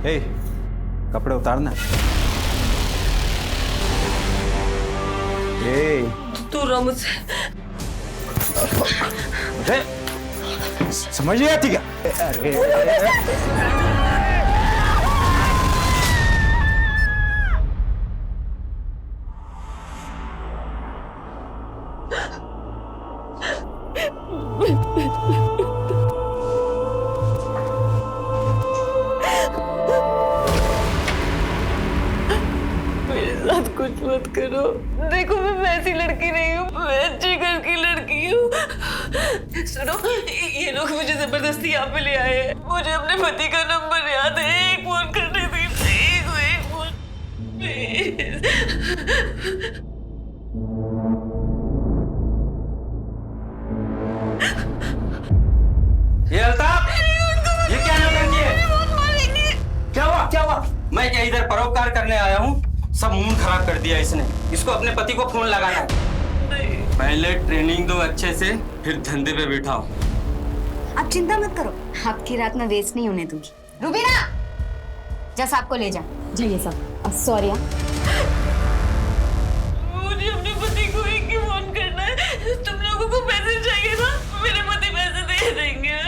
ए, कपड़े उतारना। ए, दूर रहो मुझसे। समझ नहीं आती क्या? अरे मेरे साथ कुछ मत करो। देखो मैं वैसी लड़की नहीं हूँ, मैं अच्छी घर की लड़की हूँ। सुनो, ये लोग मुझे जबरदस्ती यहाँ पे ले आए हैं। मुझे अपने पति का नंबर याद है, एक फोन करने दी। एक फोन प्लीज। ये अल्ताफ, ये क्या नौटंकी है? क्या हुआ? क्या हुआ? मैं क्या इधर परोपकार करने आया हूँ? सब मूड खराब कर दिया इसने। इसको अपने पति को फोन लगाना है। पहले ट्रेनिंग दो अच्छे से, फिर धंधे पे बैठाओ। आप चिंता मत करो, आपकी रात में वेस्ट नहीं होने दूंगी। रुबीना, जा साहब को ले जा। जाइए साहब। सॉरी। मुझे अपने पति को एक ही फोन करना है। तुम लोगों को पैसे चाहिए ना? मेरे पति पैसे दे देंगे।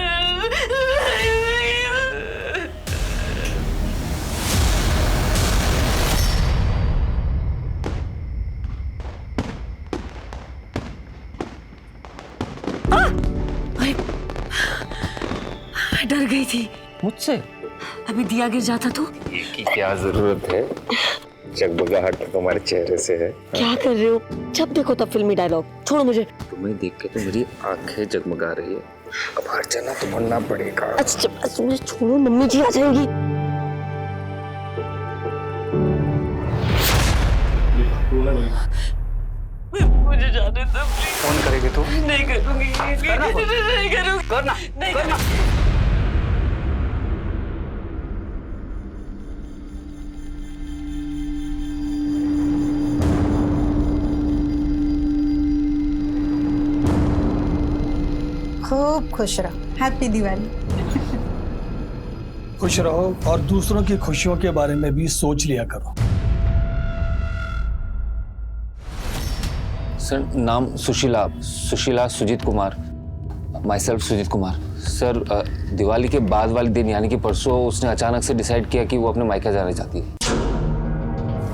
डर गई थी मुझसे। अभी दिया गिर जाता तो। ये की क्या जरूरत है? जगमगाहट तो तुम्हारे चेहरे से है। क्या कर रहे हो? जब देखो तब फिल्मी डायलॉग। छोड़ो मुझे। तुम्हें देख के तो मेरी आंखें जगमगा रही है। अब हर जाना तो बनना पड़ेगा। अच्छा मुझे छोड़ो, मम्मी जी आ जाएंगी। मुझे जाने दो प्लीज। फोन करेगी तू? नहीं करूंगी। नहीं करूंगी। करना, नहीं करना। खूब खुश रहो। हैप्पी दिवाली। खुश रहो और दूसरों की खुशियों के बारे में भी सोच लिया करो। सर, नाम Sushila Sujit Kumar. Myself Sujit Kumar. Sir, Diwali के बाद वाले दिन यानी कि परसों उसने अचानक से डिसाइड किया कि वो अपने मायका जाना चाहती है।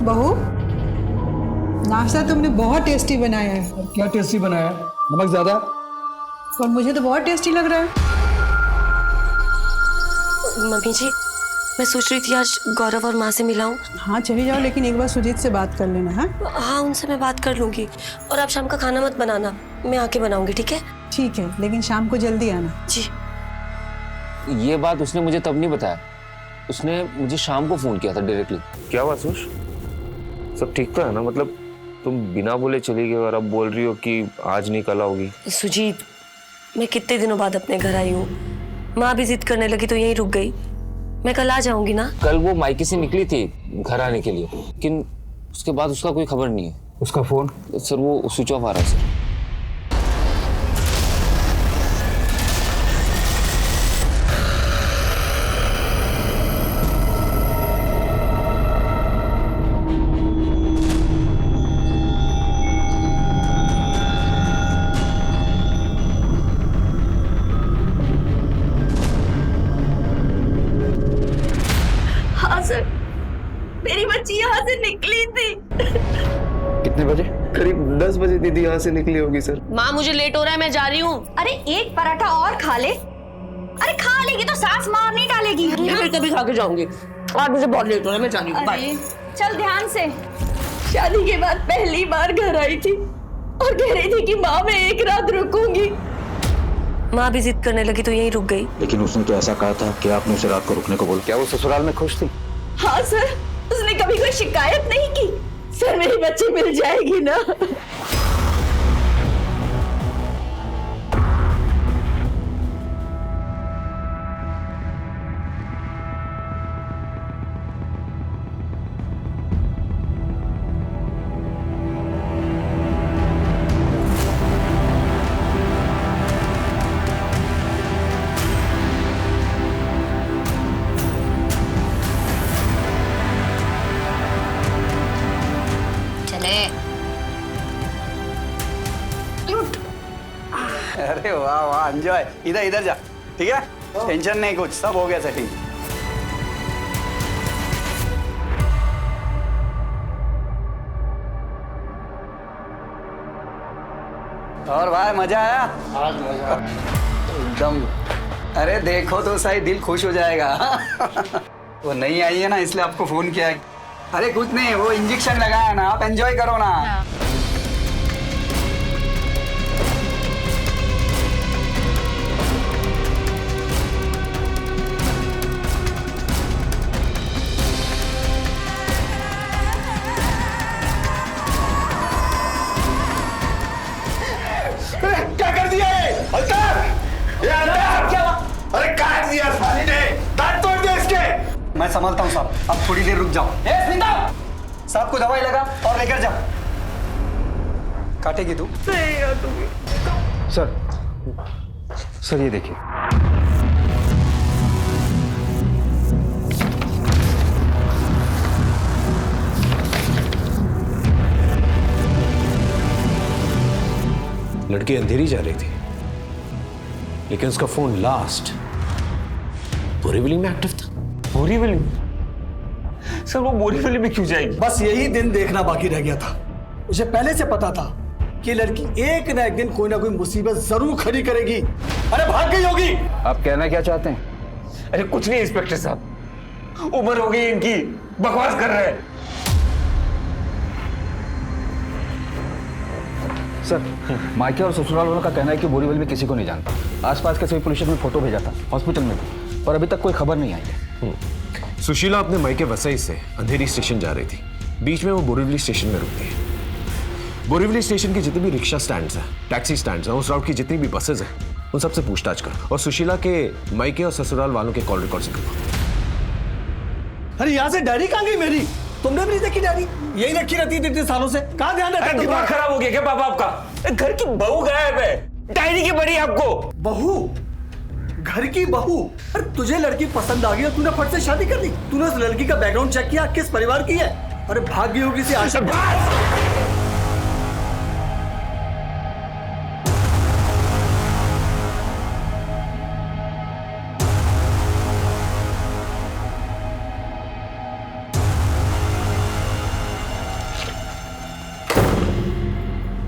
बहू, नाश्ता तुमने बहुत टेस्टी बनाया है। क्या टेस्टी बनाया? नमक ज्यादा? और मुझे तो बहुत टेस्टी लग रहा है। मम्मी जी, मैं सोच रही थी आज गौरव और माँ से मिलाऊं। हाँ चली जाओ, लेकिन एक बार सुजीत से बात कर लेना। हाँ उनसे मैं बात कर लूंगी। और आप शाम का खाना मत बनाना, मैं आके बनाऊंगी, ठीक है? ठीक है, लेकिन शाम को जल्दी आना। जी। ये बात उसने मुझे तब नहीं बताया। उसने मुझे शाम को फोन किया था डायरेक्टली। क्या हुआ सुश? सब ठीक तो है ना? मतलब तुम बिना बोले चली गई और अब बोल रही हो कि आज नहीं कल आओगी। सुजीत, मैं कितने दिनों बाद अपने घर आई हूँ। माँ भी जिद करने लगी तो यहीं रुक गई। मैं कल आ जाऊंगी ना। कल वो मायके से निकली थी घर आने के लिए, लेकिन उसके बाद उसका कोई खबर नहीं है। उसका फोन? सर वो स्विच ऑफ आ रहा है सर। हाँ सर, मेरी बच्ची यहाँ से निकली थी। कितने बजे? करीब 10 बजे दीदी यहाँ से निकली होगी सर। माँ मुझे लेट हो रहा है, मैं जा रही हूँ। अरे एक पराठा और खा ले। अरे खा लेगी तो सास मार नहीं डालेगी। मैं फिर कभी खा के जाऊंगी। आज मुझे बहुत लेट हो रहा है, मैं जा रही हूँ। बाय। चल ध्यान से। शादी के बाद पहली बार घर आई थी और कह रही थी कि माँ मैं एक रात रुकूंगी। माँ भी जिद करने लगी तो यहीं रुक गई। लेकिन उसने तो ऐसा कहा था कि आपने उसे रात को रुकने को बोला। क्या वो ससुराल में खुश थी? हाँ सर, उसने कभी कोई शिकायत नहीं की। सर मेरी बच्ची मिल जाएगी ना? एंजॉय। इधर इधर जा, ठीक है? टेंशन नहीं कुछ, सब हो गया सेटिंग। और भाई मजा आया? आज मजा एकदम। अरे देखो तो सही, दिल खुश हो जाएगा। वो नहीं आई है ना, इसलिए आपको फोन किया। अरे कुछ नहीं, वो इंजेक्शन लगाया ना, आप एंजॉय करो ना। क्या कर दिया ये? अल्ताफ! ये अल्ताफ! क्या हुआ? अरे काट दिया साली ने, दांत तोड़ दिया इसके। मैं संभालता हूँ साहब, अब थोड़ी देर रुक जाओ। साहब को दवाई लगा और लेकर जाओ। काटेगी तू? सर ये देखिए। लड़की अंधेरी जा रही थी, लेकिन उसका फोन लास्ट बोरीवली में एक्टिव था। बोरीवली में? सर वो बोरीवली में क्यों जाएगी? बस यही दिन देखना बाकी रह गया था। मुझे पहले से पता था कि लड़की एक ना एक दिन कोई ना कोई मुसीबत जरूर खड़ी करेगी। अरे भाग गई होगी। आप कहना क्या चाहते हैं? अरे कुछ नहीं इंस्पेक्टर साहब, उम्र हो गई इनकी, बकवास कर रहे हैं। सर मायके और ससुराल वालों का कहना है कि बोरीवली में किसी को नहीं जानता। आसपास के सभी पुलिस में फोटो भेजा था हॉस्पिटल में, और अभी तक कोई खबर नहीं आई है। सुशीला अपने मायके वसई से अंधेरी स्टेशन जा रही थी। बीच में वो बोरीवली स्टेशन में रुकती है। बोरीवली स्टेशन की जितनी भी रिक्शा स्टैंड्स हैं, टैक्सी स्टैंड्स हैं, उस राउट की जितनी भी बसेज हैं, उन सबसे पूछताछ कर, और सुशीला के मायके और ससुराल वालों के कॉल रिकॉर्ड से करवा। अरे यहाँ से डायरी कहाँ गई मेरी? तुमने भी नहीं देखी डायरी? यही रखी रहती है इतने सालों से। कहाँ ध्यान रखा? दिमाग खराब हो गया क्या पापा आपका? घर की बहू गायब है, डायरी की बड़ी आपको। बहू? घर की बहू? अरे तुझे लड़की पसंद आ गई और तूने फट से शादी कर दी। तूने उस लड़की का बैकग्राउंड चेक किया, किस परिवार की है? अरे भाग गई होगी से आशा।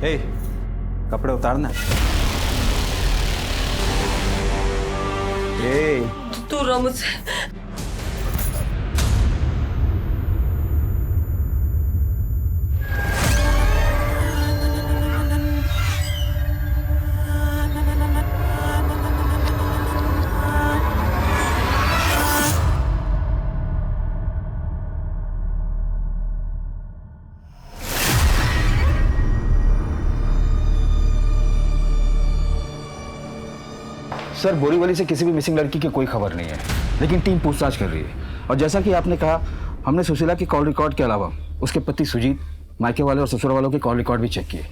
ए, कपड़े उतारना। तू रो मुझसे। सर बोरीवली से किसी भी मिसिंग लड़की की कोई खबर नहीं है, लेकिन टीम पूछताछ कर रही है। और जैसा कि आपने कहा, हमने सुशीला के कॉल रिकॉर्ड के अलावा उसके पति सुजीत, मायके वाले और ससुर वालों के कॉल रिकॉर्ड भी चेक किए,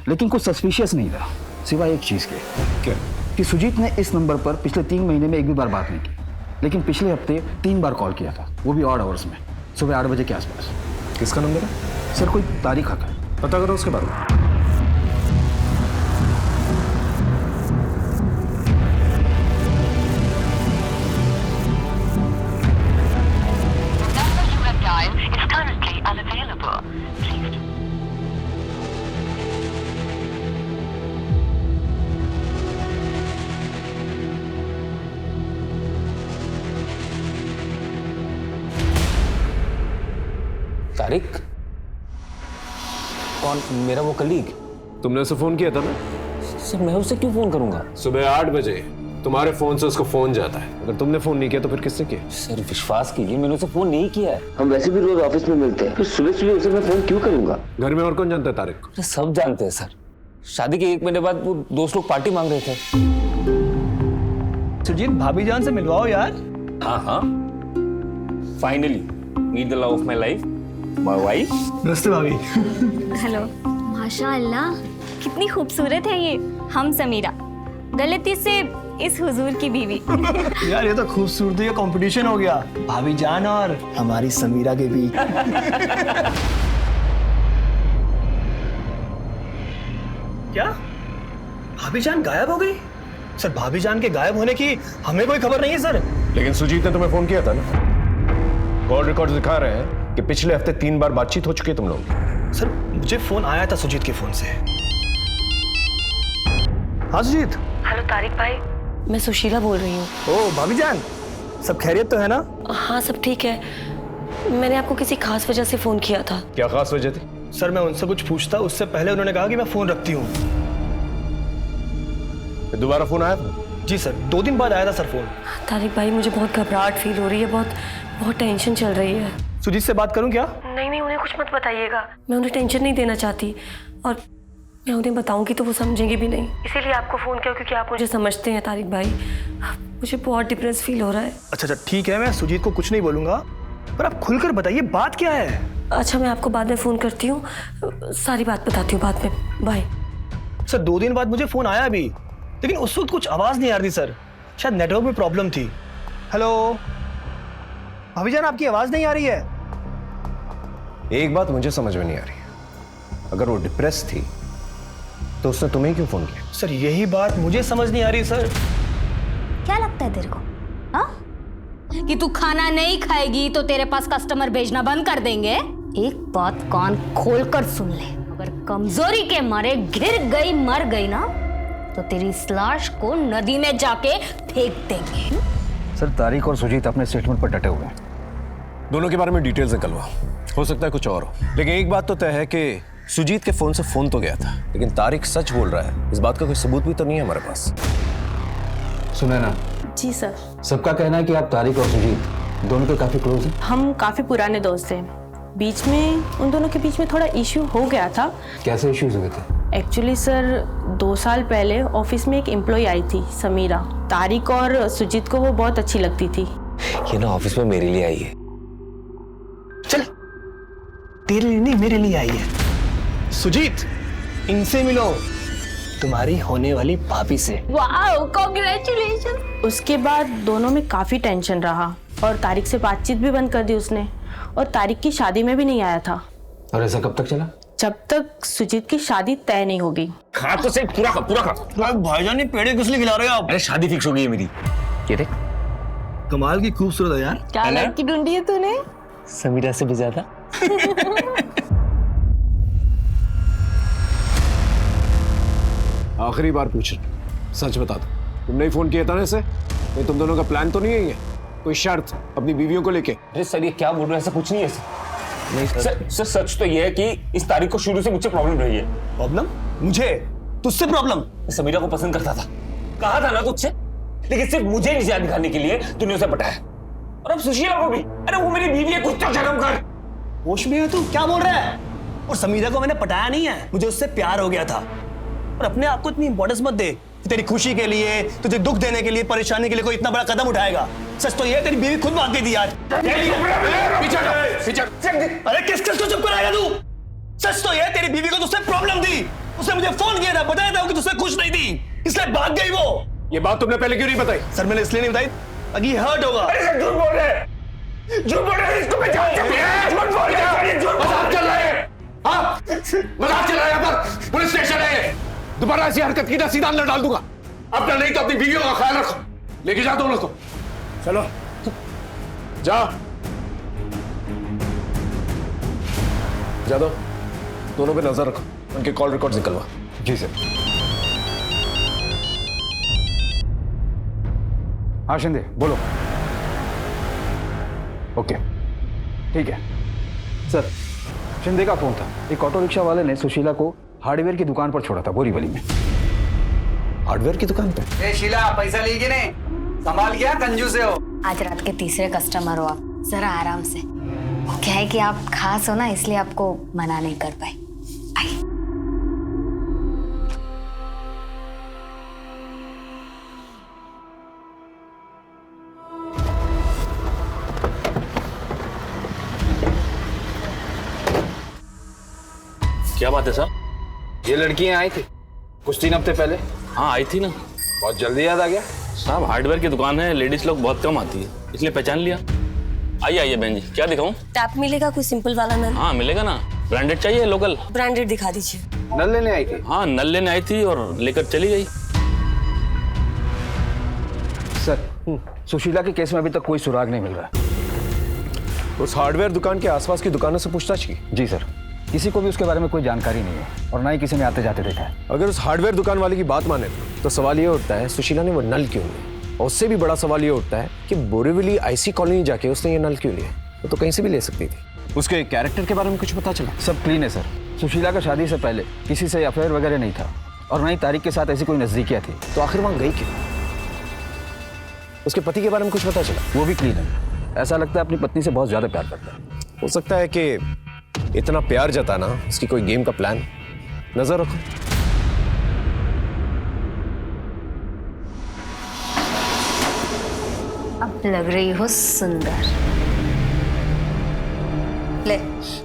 लेकिन कुछ सस्पिशियस नहीं था, सिवाय एक चीज़ के। क्या? कि सुजीत ने इस नंबर पर पिछले 3 महीने में एक भी बार बात नहीं की, लेकिन पिछले हफ्ते 3 बार कॉल किया था, वो भी ऑड आवर्स में, सुबह 8 बजे के आसपास। किसका नंबर है? सर कोई तारीख आता है, पता करो उसके बारे में। तारिक? कौन? मेरा वो कलीग? तुमने उसे फोन किया था ना? सर मैं उसे क्यों फोन करूंगा? सुबह 8 बजे तुम्हारे फोन से उसको फोन जाता है। अगर तुमने फोन नहीं किया तो फिर किसने किया? सर विश्वास कीजिए, मैंने उसे फोन नहीं किया है। हम वैसे भी रोज ऑफिस में मिलते हैं, फिर सुबह सुबह उसे मैं फोन क्यों करूंगा? घर में और कौन जानता है तारिक? अरे सब जानते हैं सर, शादी के 1 महीने बाद वो दोस्त लोग पार्टी मांग रहे थे। सुजीत भाभी जान से मिलवाओ यार। हाँ finally meet the love of my life, my wife. नमस्ते भाभी। हेलो। माशाअल्लाह कितनी खूबसूरत है ये। हम समीरा, गलती से इस हुजूर की बीवी। यार ये तो खूबसूरती का कंपटीशन हो गया, भाभी जान और हमारी समीरा के बीच। क्या भाभी जान गायब हो गई? सर भाभी जान के गायब होने की हमें कोई खबर नहीं है सर। लेकिन सुजीत ने तुम्हें फोन किया था ना। कॉल रिकॉर्ड दिखा रहे हैं कि पिछले हफ्ते 3 बार बातचीत हो चुकी है तुम लोगों की। सर मुझे फोन आया था सुजीत के फोन से। हाँ सुजीत। हेलो तारिक भाई, मैं सुशीला बोल रही हूँ। ओ भाभी जान, सब खैरियत तो है ना? हाँ सब ठीक है। मैंने आपको किसी खास वजह से फोन किया था। क्या खास वजह थी? सर मैं उनसे कुछ पूछता उससे पहले उन्होंने कहा कि मैं फोन रखती हूँ। दोबारा फोन आया था? जी सर, 2 दिन बाद आया था सर फोन। तारिक भाई मुझे बहुत घबराहट फील हो रही है, बहुत टेंशन चल रही है। सुजीत से बात करूं क्या? नहीं उन्हें कुछ मत बताइएगा, मैं उन्हें टेंशन नहीं देना चाहती और मैं उन्हें बताऊंगी तो वो समझेंगे भी नहीं, इसीलिए आपको फोन किया क्योंकि आप मुझे समझते हैं तारिक भाई। मुझे बहुत डिप्रेस फील हो रहा है। अच्छा ठीक है, मैं सुजीत को कुछ नहीं बोलूंगा, पर आप खुलकर बताइए बात क्या है? अच्छा मैं आपको बाद में फोन करती हूँ, सारी बात बताती हूँ बाद में। बाय। सर 2 दिन बाद मुझे फोन आया भी, लेकिन उस वक्त कुछ आवाज नहीं आ रही सर, शायद नेटवर्क में प्रॉब्लम थी। हेलो भाभी जान, आपकी आवाज नहीं आ रही है। एक बात मुझे समझ में नहीं आ रही, अगर वो डिप्रेस थी तो उसने तुम्हें क्यों फोन किया? सर यही बात मुझे समझ नहीं आ रही सर। क्या लगता है तेरे को हाँ? कि तू खाना नहीं खाएगी तो तेरे पास कस्टमर भेजना बंद कर देंगे? एक बात कान खोलकर सुन ले, अगर कमजोरी के मारे गिर गई मर गई ना तो तेरी इस लाश को नदी में जाके फेंक देंगे। सर तारिक और सुजीत अपने स्टेटमेंट पर डटे हुए हैं। दोनों के बारे में डिटेल्स निकलवा, हो सकता है कुछ और हो, लेकिन एक बात तो तय है कि सुजीत के फोन से फोन तो गया था, लेकिन तारिक सच बोल रहा है, इस बात का कोई सबूत भी तो नहीं है हमारे पास। सुने ना। जी सर। सबका कहना है कि आप तारिक और सुजीत दोनों के काफी क्लोज हैं। हम काफी पुराने दोस्त हैं, बीच में उन दोनों के बीच में थोड़ा इश्यू हो गया था। कैसे इश्यूज हुए थे? एक्चुअली सर 2 साल पहले ऑफिस में एक एम्प्लॉय आई थी समीरा, तारिक और सुजीत को वो बहुत अच्छी लगती थी। ये ना ऑफिस में मेरे लिए आई है। चल तेरे लिए नहीं मेरे लिए आई है। सुजीत इनसे मिलो, तुम्हारी होने वाली भाभी से। Wow congratulation. उसके बाद दोनों में काफी टेंशन रहा और तारिक से बातचीत भी बंद कर दी उसने, और तारिक की शादी में भी नहीं आया था। और ऐसा कब तक चला? जब तक सुजीत की शादी तय नहीं होगी। खा तो से पूरा खा। भाईजान ये पेड़े किस लिए खिला रहे हो आप? अरे शादी फिक्स हो गई है मेरी। ये देख, कमाल की खूबसूरत है यार। क्या लड़की ढूंढी है तूने? समीरा से भी ज्यादा। आखिरी बार पूछ रहा, सच बता दो, तुमने ही फोन किया था ना इसे? नहीं तुम दोनों का प्लान तो नहीं है ये? कोई शर्त अपनी बीवियों को लेके? अरे सर ये क्या बोल रहे हैं, ऐसा कुछ नहीं है सर। नहीं सर, सच तो ये है कि इस तारीख को शुरू से मुझसे प्रॉब्लम रही है। प्रॉब्लम? मुझे तुझसे प्रॉब्लम? समीरा को पसंद करता था, कहा था ना तुझसे, लेकिन सिर्फ मुझे निशान दिखाने के लिए तूने उसे पटाया, और अब सुशीला को भी। अरे वो मेरी बीवी है, कुछ तो शर्म कर। होश में है तू? क्या बोल रहा है? और समीरा को मैंने पटाया नहीं है, मुझे उससे प्यार हो गया था। और अपने आप को इतनी इंपॉर्टेंस मत दे कि तेरी खुशी के लिए, तुझे दुख देने के लिए, परेशानी के लिए कोई इतना बड़ा कदम उठाएगा। सच तो ये तेरी बीवी खुद भाग गई थी आज। अरे किस को चुप कराएगा तू? सच तो ये तेरी बीवी को तुझसे प्रॉब्लम थी, उसने मुझे फोन किया था, बताया था कि तुझसे खुश नहीं थी, इसलिए भाग गई वो। ये बात तुमने पहले क्यों नहीं बताई? सर मैंने इसलिए नहीं बताई ताकि हर्ट होगा। झूठ बोल रहे हैं, झूठ बोल रहे हैं, इसको पहचान सकते हैं। झूठ बोल रहे हैं, मजाक चल रहा है। हाँ मजाक चल रहा है, यहाँ पर पुलिस स्टेशन है, दोबारा ऐसी हरकत की ना सीधा अंदर डाल दूंगा। अपना नहीं तो अपनी बीवियों का ख्याल रखो, लेके जाओ दोनों को। चलो जा जादव, दोनों पे नजर रखो, उनके कॉल रिकॉर्ड निकलवा। जी सर। हाँ शिंदे बोलो। ओके ठीक है सर। शिंदे का फोन था, एक ऑटो रिक्शा वाले ने सुशीला को हार्डवेयर की दुकान पर छोड़ा था, बोरीवली में। हार्डवेयर की दुकान पे? ए शीला, पैसा ली कि नहीं? संभाल गया, कंजूस हो। आज रात के तीसरे कस्टमर हो आप, जरा आराम से। क्या है कि आप खास हो ना, इसलिए आपको मना नहीं कर पाए। आइए। क्या बात है साहब? ये लड़कियां आई थी कुछ 3 हफ्ते पहले। हाँ आई थी ना। बहुत जल्दी याद आ गया साहब, हार्डवेयर की दुकान है, लेडीज लोग बहुत कम आती है, इसलिए पहचान लिया। आइए आइए बहन जी, क्या दिखाऊं? टैप मिलेगा कोई सिंपल वाला नल? हाँ मिलेगा ना। ब्रांडेड चाहिए लोकल? ब्रांडेड दिखा दीजिए। नल लेने आई थी? हाँ नल लेने आई थी और लेकर चली गई। सर सुशीला के केस में अभी तक कोई सुराग नहीं मिल रहा। उस हार्डवेयर दुकान के आसपास की दुकानों से पूछताछ की? जी सर, किसी को भी उसके बारे में कोई जानकारी नहीं है और ना ही किसी ने आते जाते देखा है। अगर उस हार्डवेयर दुकान वाले की बात माने तो सवाल ये उठता है सुशीला ने वो नल क्यों लिया, और उससे भी बड़ा सवाल ये उठता है कि बोरीवली आईसी कॉलोनी जाके उसने ये नल क्यों लिया। वो तो कहीं से भी ले सकती थी। उसके कैरेक्टर के बारे में कुछ पता चला? सब क्लीन है सर। सुशीला का शादी से पहले किसी से अफेयर वगैरह नहीं था और ना ही तारिक के साथ ऐसी कोई नजदीकियां थी। तो आखिर वहां गई क्यों? उसके पति के बारे में कुछ पता चला? वो भी क्लीन है। ऐसा लगता है अपनी पत्नी से बहुत ज्यादा प्यार करता है। हो सकता है कि इतना प्यार जताना उसकी कोई गेम का प्लान। नजर रखो। अब लग रही हो सुंदर। ले,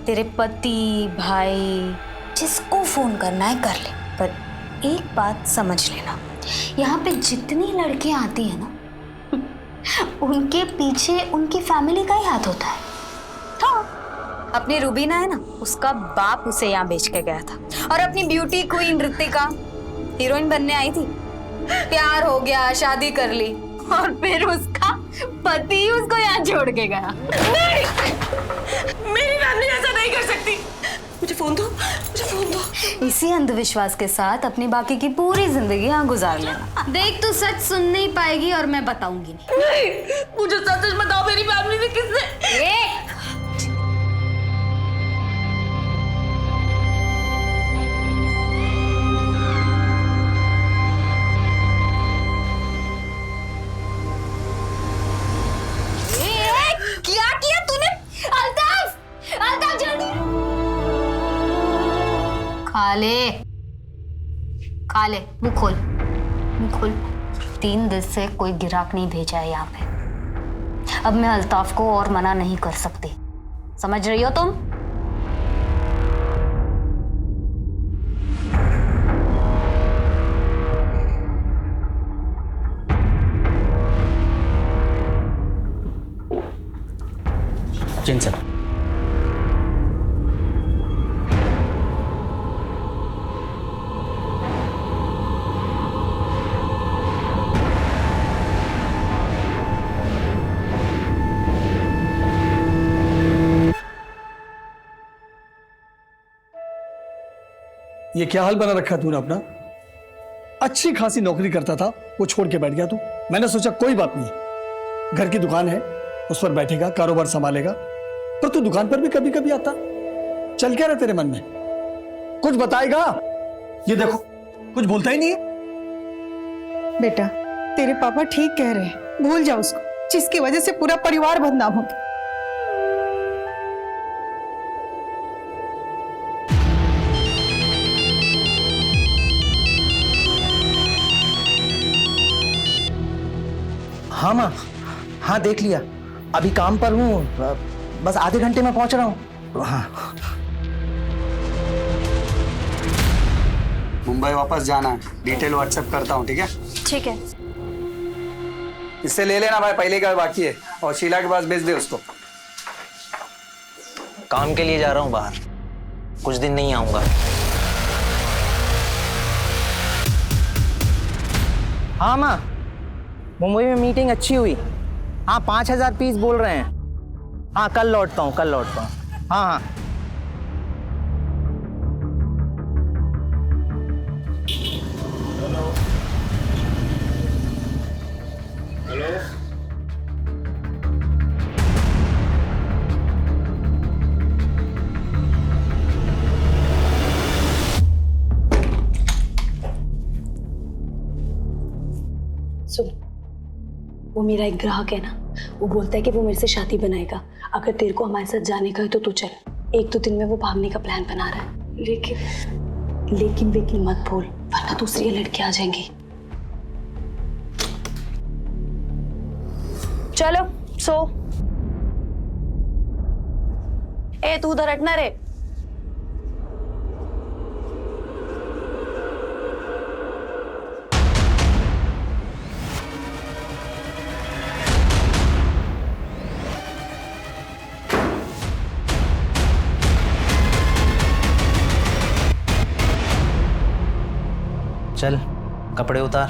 तेरे पति भाई जिसको फोन करना है कर ले, पर एक बात समझ लेना, यहाँ पे जितनी लड़कियां आती है ना उनके पीछे उनकी फैमिली का ही हाथ होता है। हाँ, अपनी रूबीना है ना, उसका बाप उसे यहाँ बेच के गया था, और अपनी ब्यूटी क्वीन ऋतिका हीरोइन बनने आई थी, प्यार हो गया, शादी कर ली, और फिर उसका पति उसको यहाँ छोड़ के गया। नहीं, मेरी फैमिली ऐसा नहीं कर सकती। मुझे फोन दो, मुझे फोन दो। इसी अंधविश्वास के साथ अपनी बाकी की पूरी जिंदगी यहाँ गुजार लेना। देख, तू सच सुन नहीं पाएगी और मैं बताऊंगी नहीं, मुझे सच बताओ, मेरी फैमिली में किसने? क्या किया तूने? अल्ताफ, अल्ताफ जल्दी खा ले, मुंह खोल। 3 दिन से कोई गिराक नहीं भेजा है यहाँ पे। अब मैं अल्ताफ को और मना नहीं कर सकती, समझ रही हो तुम? जिन सर, ये क्या हाल बना रखा तूने अपना? अच्छी खासी नौकरी करता था, वो छोड़ के बैठ गया तू। मैंने सोचा कोई बात नहीं, घर की दुकान है, उस पर बैठेगा, कारोबार संभालेगा, पर तू दुकान पर भी कभी कभी आता। चल क्या रहा तेरे मन में? कुछ बताएगा? ये देखो, कुछ बोलता ही नहीं है। बेटा, तेरे पापा ठीक कह रहे हैं, भूल जा उसको, जिसकी वजह से पूरा परिवार बदनाम हो गया। हाँ माँ, हाँ देख लिया, अभी काम पर हूँ, बस आधे घंटे में पहुंच रहा हूँ। हाँ, मुंबई वापस जाना है, डिटेल व्हाट्सएप करता हूँ, ठीक है? ठीक है। इससे ले लेना भाई, पहले का बाकी है, और शीला के पास भेज दे उसको। काम के लिए जा रहा हूँ बाहर, कुछ दिन नहीं आऊंगा। हाँ माँ, मुंबई में मीटिंग अच्छी हुई। हाँ, 5000 पीस बोल रहे हैं। हाँ, कल लौटता हूँ। हाँ हाँ। हेलो। सुन, वो मेरा एक ग्राहक है ना, वो बोलता है कि वो मेरे से शादी बनाएगा। अगर तेरे को हमारे साथ जाने का है तो तू चल। 1-2 दिन में वो भागने का प्लान बना रहा है, लेकिन मत बोल, वरना दूसरी लड़की आ जाएंगी। चलो सो। ए तू उधर हटना रे। चल, कपड़े उतार।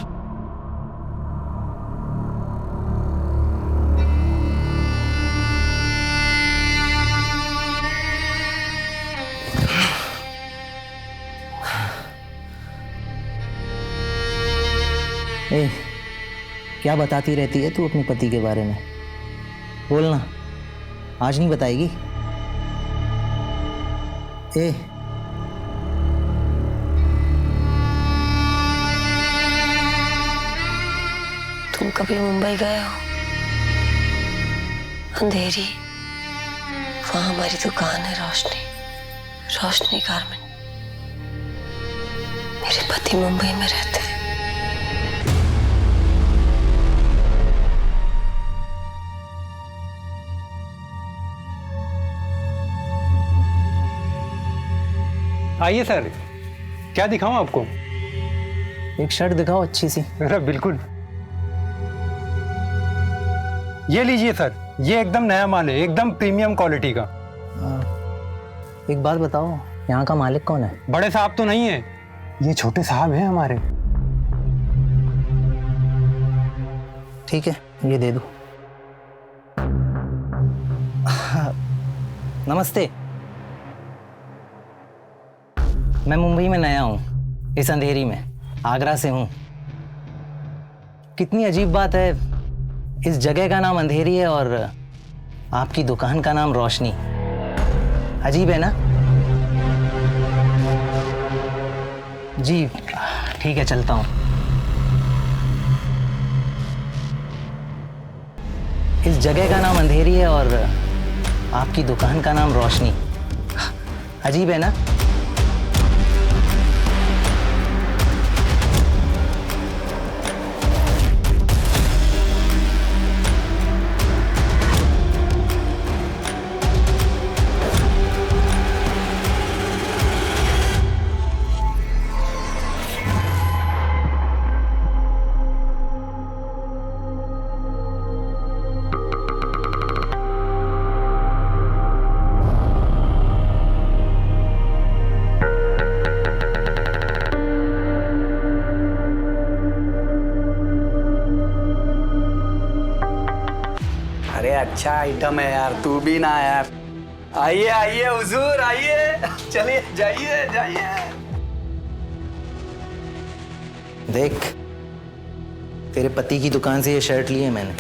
क्या बताती रहती है तू अपने पति के बारे में? बोलना, आज नहीं बताएगी? ए तुम कभी मुंबई गए हो? अंधेरी, वहां हमारी दुकान है रोशनी गारमेंट। मेरे पति मुंबई में रहते हैं। आइए सर, क्या दिखाऊं आपको? एक शर्ट दिखाओ अच्छी सी। अरे बिल्कुल, ये लीजिए सर, ये एकदम नया माल है, एकदम प्रीमियम क्वालिटी का। एक बात बताओ, यहाँ का मालिक कौन है? बड़े साहब तो नहीं है, ये छोटे साहब हैं हमारे। ठीक है, ये दे दो। नमस्ते, मैं मुंबई में नया हूँ, इस अंधेरी में, आगरा से हूँ। कितनी अजीब बात है, इस जगह का नाम अंधेरी है और आपकी दुकान का नाम रोशनी। अजीब है ना? जी ठीक है, चलता हूँ। इस जगह का नाम अंधेरी है और आपकी दुकान का नाम रोशनी। अजीब है ना? अच्छा आइटम है यार, तू भी ना यार। आइए आइए हुजूर, आइए, चलिए, जाइए जाइए। देख, तेरे पति की दुकान से ये शर्ट ली है मैंने।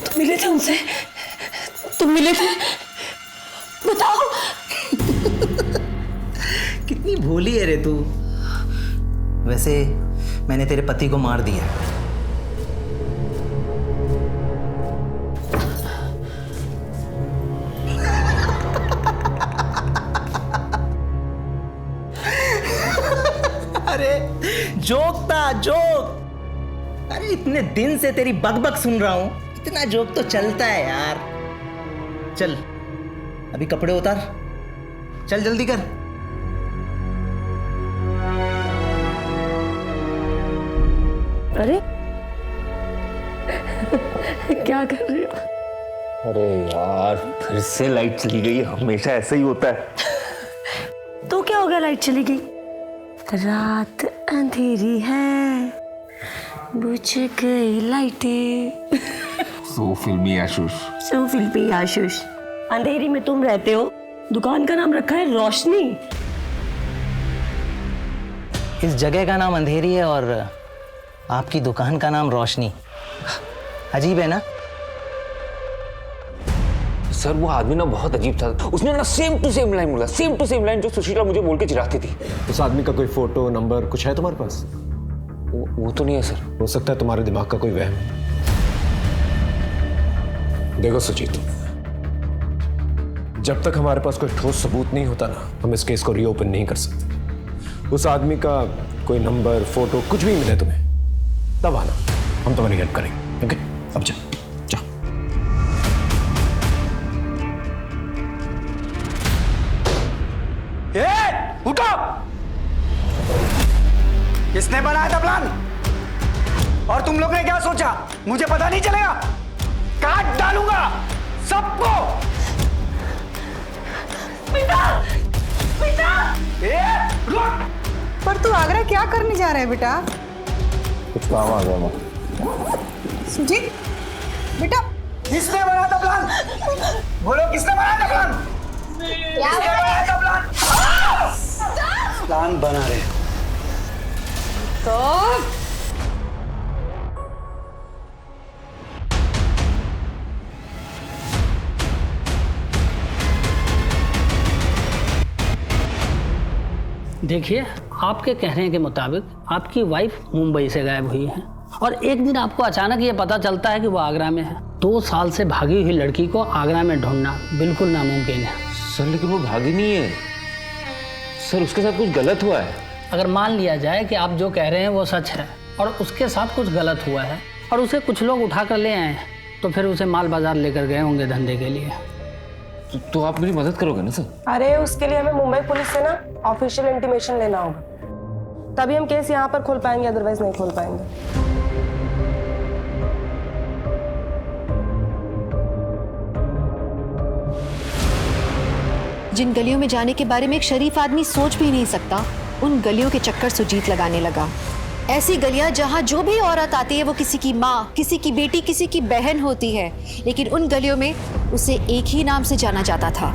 तुम मिले थे उनसे? तुम मिले थे? बताओ। कितनी भोली है रे तू। वैसे मैंने तेरे पति को मार दिया। अरे जोक था, जोक। अरे इतने दिन से तेरी बकबक सुन रहा हूं, इतना जोक तो चलता है यार। चल अभी कपड़े उतार, चल जल्दी कर। अरे क्या कर रहे हो? अरे यार, फिर से लाइट चली गई। हमेशा ऐसा ही होता है। तो क्या हो गया, लाइट चली गई? रात अंधेरी है, बुझ गई लाइटें। सो फिल्मी आशुष। सो फिल्मी आशुष। अंधेरी में तुम रहते हो, दुकान का नाम रखा है रोशनी। इस जगह का नाम अंधेरी है और आपकी दुकान का नाम रोशनी। अजीब है ना? सर वो आदमी ना बहुत अजीब था। उसने ना सेम टू सेम लाइन बोला, सेम टू सेम लाइन जो सुशीला मुझे बोल के चिढ़ाती थी। उस आदमी का कोई फोटो नंबर कुछ है तुम्हारे पास? वो तो नहीं है सर। हो सकता है तुम्हारे दिमाग का कोई वहम। देखो सुजीत, जब तक हमारे पास कोई ठोस सबूत नहीं होता ना, हम इस केस को रीओपन नहीं कर सकते। उस आदमी का कोई नंबर, फोटो कुछ भी मिले तुम्हें, तब आना, हम तुम्हारी हेल्प करेंगे। ओके, अब जा। उठो! किसने बनाया था प्लान? और तुम लोग ने क्या सोचा? मुझे पता नहीं चलेगा? काट डालूंगा सबको। बेटा, बेटा! रुक! पर तू आगरा क्या करने जा रहा है बेटा? कुछ काम आ गया माँ। सुजीत, बेटा किसने बनाया था प्लान? बोलो, किसने बनाया था प्लान? प्लान बना रहे। देखिए, आपके कहने के मुताबिक आपकी वाइफ मुंबई से गायब हुई है और एक दिन आपको अचानक ये पता चलता है कि वो आगरा में है। 2 साल से भागी हुई लड़की को आगरा में ढूंढना बिल्कुल नामुमकिन है। सर लेकिन वो भागी नहीं है सर, उसके साथ कुछ गलत हुआ है। अगर मान लिया जाए कि आप जो कह रहे हैं वो सच है और उसके साथ कुछ गलत हुआ है और उसे कुछ लोग उठा कर ले आए हैं, तो फिर उसे माल बाजार लेकर गए होंगे धंधे के लिए। तो आप मेरी मदद करोगे ना सर? अरे उसके लिए हमें मुंबई पुलिस से ना ऑफिशियल इंटीमेशन लेना होगा, तभी हम केस यहाँ पर खोल पाएंगे, अदरवाइज नहीं खोल पाएंगे। जिन गलियों में जाने के बारे में एक शरीफ आदमी सोच भी नहीं सकता, उन गलियों के चक्कर सुजीत लगाने लगा। ऐसी गलियां जहां जो भी औरत आती है वो किसी की माँ, किसी की बेटी, किसी की बहन होती है, लेकिन उन गलियों में उसे एक ही नाम से जाना जाता था।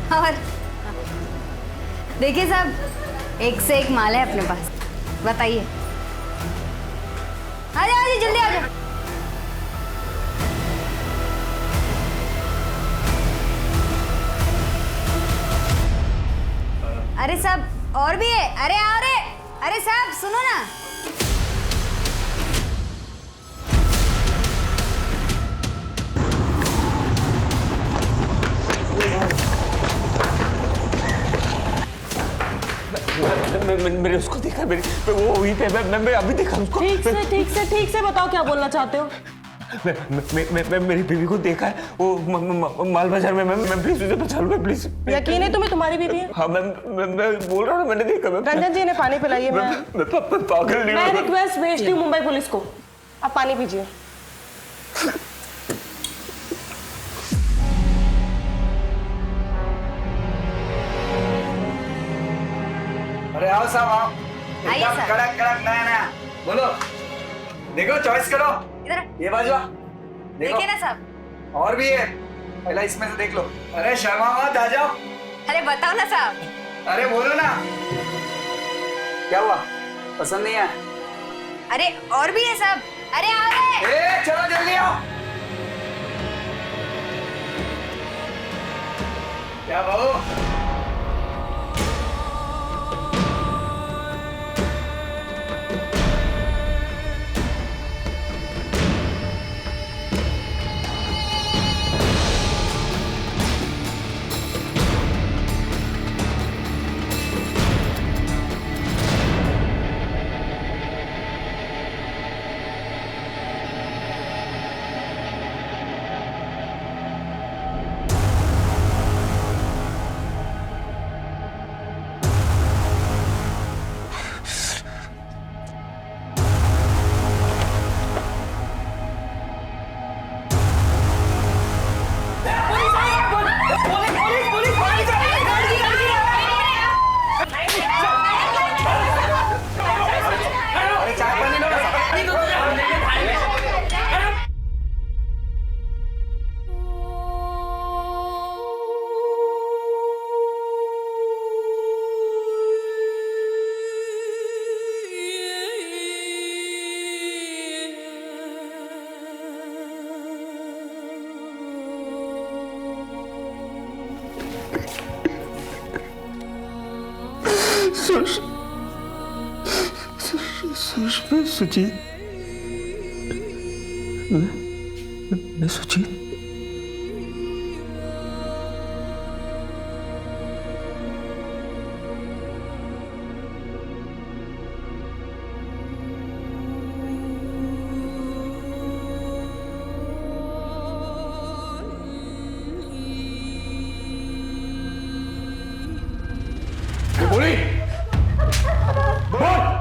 और देखिए साहब, एक से एक माल है अपने पास, बताइए। आ जाओ जल्दी आ जाओ। अरे साहब और भी है, अरे साहब सुनो ना। मैंने उसको देखा, वो वहीं पे, मैं अभी देखा उसको। ठीक से बताओ क्या बोलना चाहते हो। मैं मेरी बीवी को देखा है, वो माल बाजार में। मैं प्लीज उसे बचा लो, प्लीज। यकीन है तुम्हें तुम्हारी बीवी है? हाँ, मैं बोल रहा हूँ, मैंने देखा। रंजन जी ने पानी पिलाइए। मैं पागल नहीं हूँ। मैं रिक्वेस्ट भेजती हूँ मुंबई पुलिस को, आप पानी पीजिए। अरे आओ साहब, आओ। एकदम कड़क कड़क नया नया। बोलो, देखो, चॉइस करो। इधर ये बाजू देखिए ना साहब। और भी है, पहला इसमें से देख लो। अरे शर्मा मत, आ जाओ। अरे बताओ ना साहब। अरे बोलो ना, क्या हुआ, पसंद नहीं है? अरे और भी है साहब। अरे आ रहे। चलो जल्दी आओ। क्या बहू? सुजीत, मैं सुजीत। बोली, बोल।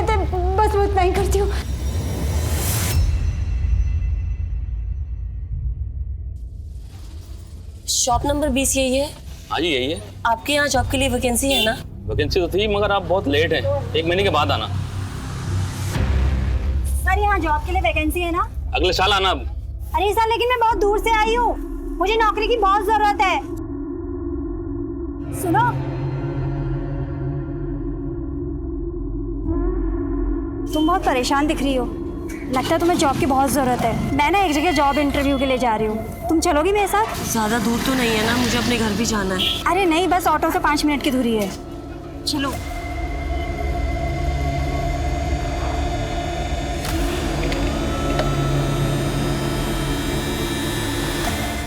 कहते हैं बस मैं उतना ही करती हूँ। शॉप नंबर 20 यही है? हाँ जी यही है। आपके यहाँ जॉब के लिए वैकेंसी है ना? वैकेंसी तो थी मगर आप बहुत लेट हैं, 1 महीने के बाद आना। सर यहाँ जॉब के लिए वैकेंसी है ना? अगले साल आना। अरे सर लेकिन मैं बहुत दूर से आई हूँ, मुझे नौकरी की बहुत जरूरत है। सुनो, तुम बहुत परेशान दिख रही हो, लगता है तुम्हें जॉब की बहुत जरूरत है। मैं ना एक जगह जॉब इंटरव्यू के लिए जा रही हूँ, तुम चलोगी मेरे साथ? ज्यादा दूर तो नहीं है ना, मुझे अपने घर भी जाना है। अरे नहीं, बस ऑटो से 5 मिनट की दूरी है, चलो।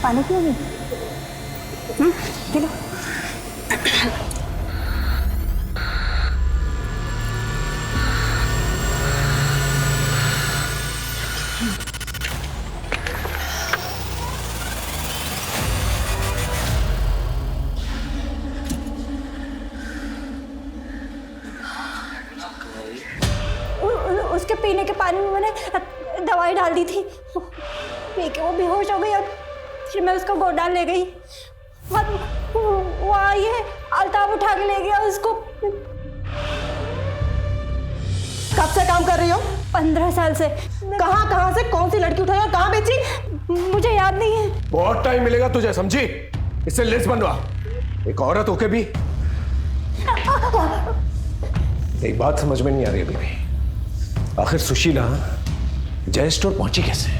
पानी पियोगी? P low. उसके पीने के पानी में मैंने दवाई डाल दी थी, पी के वो बेहोश हो गई और फिर मैं उसको गोडाउन ले गई और वो आई है, अल्ताफ उठा के ले गया उसको। कब से काम कर रही हो? 15 साल से। कहाँ से कौन सी लड़की उठाई और कहाँ बेची? मुझे याद नहीं है। बहुत टाइम मिलेगा तुझे, समझी? इससे लिस्ट बनवा। एक औरत होके भी एक बात समझ में नहीं आ रही अभी भी, आखिर सुशीला जय स्टोर पहुंची कैसे?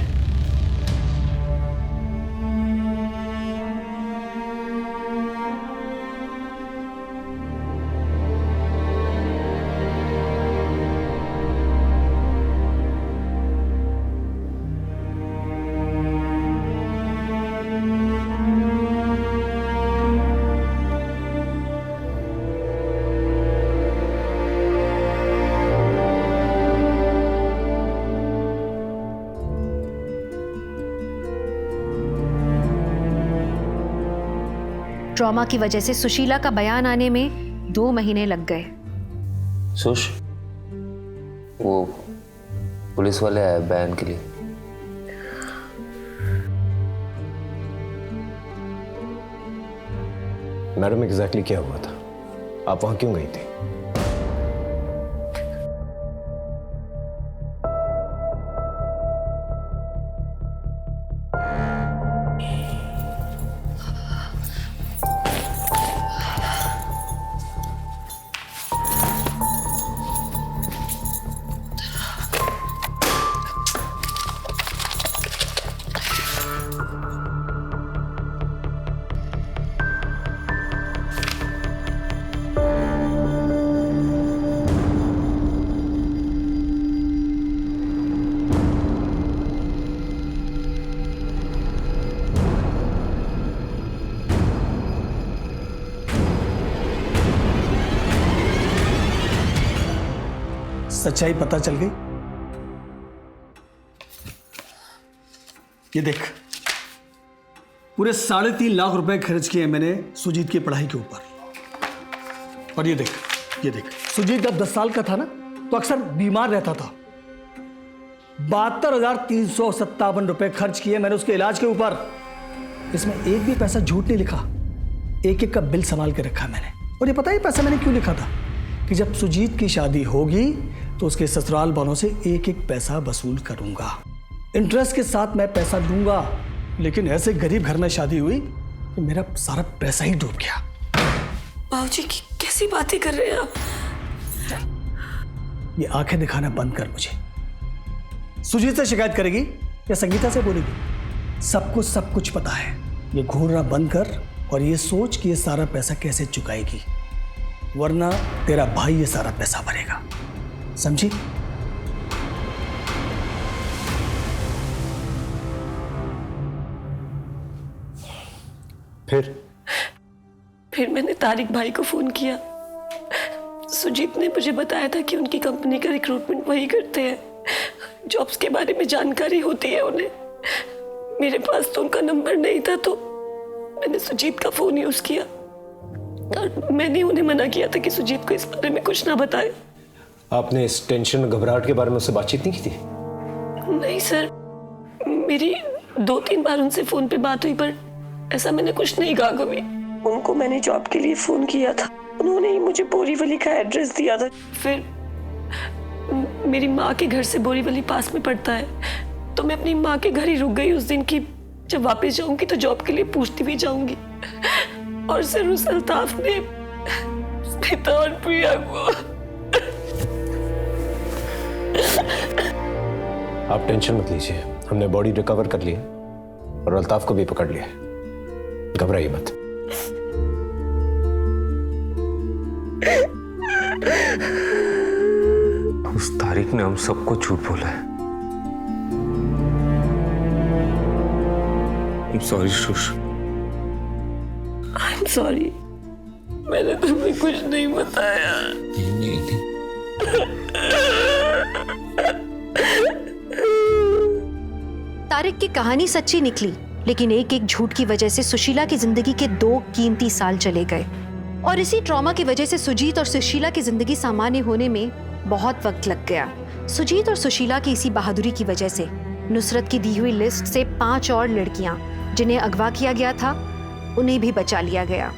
ट्रॉमा की वजह से सुशीला का बयान आने में 2 महीने लग गए। सुश, वो पुलिस वाले आए बयान के लिए। मैडम एग्जैक्टली क्या हुआ था? आप वहां क्यों गई थी? सच्चाई पता चल गई? ये देख, पूरे 3.5 लाख रुपए खर्च किए मैंने सुजीत की पढ़ाई के ऊपर। और ये देख, सुजीत जब 10 साल का था ना तो अक्सर बीमार रहता था। 72,357 रुपए खर्च किए मैंने उसके इलाज के ऊपर। इसमें एक भी पैसा झूठ नहीं लिखा, एक का बिल संभाल के रखा मैंने। और ये पता है पैसा मैंने क्यों लिखा था? कि जब सुजीत की शादी होगी तो उसके ससुराल वालों से एक पैसा वसूल करूंगा, इंटरेस्ट के साथ मैं पैसा दूंगा। लेकिन ऐसे गरीब घर में शादी हुई कि मेरा सारा पैसा ही डूब गया। बाबूजी कैसी बातें कर रहे हैं आप? ये आंखें दिखाना बंद कर मुझे। सुजीत से शिकायत करेगी या संगीता से बोलेगी? सबको सब कुछ पता है। ये घूरना बंद कर और ये सोच कि ये सारा पैसा कैसे चुकाएगी, वरना तेरा भाई ये सारा पैसा भरेगा, समझी? फिर मैंने तारिक भाई को फोन किया। सुजीत ने मुझे बताया था कि उनकी कंपनी का रिक्रूटमेंट वही करते हैं, जॉब्स के बारे में जानकारी होती है उन्हें। मेरे पास तो उनका नंबर नहीं था, तो मैंने सुजीत का फोन यूज किया और मैंने उन्हें मना किया था कि सुजीत को इस बारे में कुछ ना बताए। आपने इस टेंशन घबराहट के बारे में उससे बातचीत नहीं की थी? नहीं सर, मेरी 2-3 बार उनसे फोन पे बात हुई, पर ऐसा मैंने कुछ नहीं कहा कभी। उनको मैंने जॉब के लिए फोन किया था, उन्होंने ही मुझे बोरीवली का एड्रेस दिया था। फिर मेरी माँ के घर से बोरीवली पास में पड़ता है, तो मैं अपनी माँ के घर ही रुक गई उस दिन की जब वापस जाऊंगी तो जॉब के लिए पूछती भी जाऊंगी। और सर उस अल्ताफ ने स्मिता और प्रिया को। आप टेंशन मत लीजिए, हमने बॉडी रिकवर कर लिया और अल्ताफ को भी पकड़ लिया, घबराइए मत। उस तारिक ने हम सबको झूठ बोला है। I'm sorry, shush. I'm sorry, मैंने तुम्हें कुछ नहीं बताया। नहीं। तारिक की कहानी सच्ची निकली, लेकिन एक एक झूठ की वजह से सुशीला की जिंदगी के 2 कीमती साल चले गए। और इसी ट्रॉमा की वजह से सुजीत और सुशीला की जिंदगी सामान्य होने में बहुत वक्त लग गया। सुजीत और सुशीला की इसी बहादुरी की वजह से नुसरत की दी हुई लिस्ट से 5 और लड़कियां जिन्हें अगवा किया गया था, उन्हें भी बचा लिया गया।